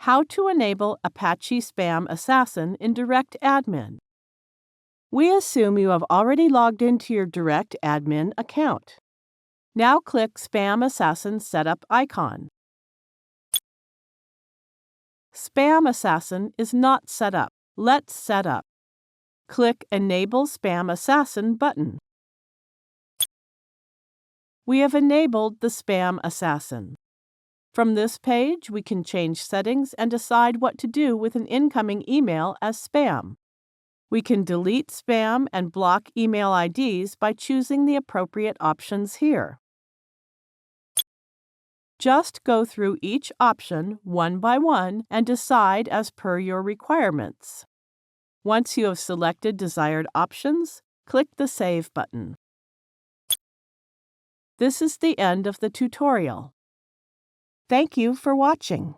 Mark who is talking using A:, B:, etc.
A: How to enable Apache SpamAssassin in DirectAdmin. We assume you have already logged into your DirectAdmin account. Now click SpamAssassin Setup icon. SpamAssassin is not set up. Let's set up. Click Enable SpamAssassin button. We have enabled the SpamAssassin. From this page, we can change settings and decide what to do with an incoming email as spam. We can delete spam and block email IDs by choosing the appropriate options here. Just go through each option one by one and decide as per your requirements. Once you have selected desired options, click the Save button. This is the end of the tutorial. Thank you for watching.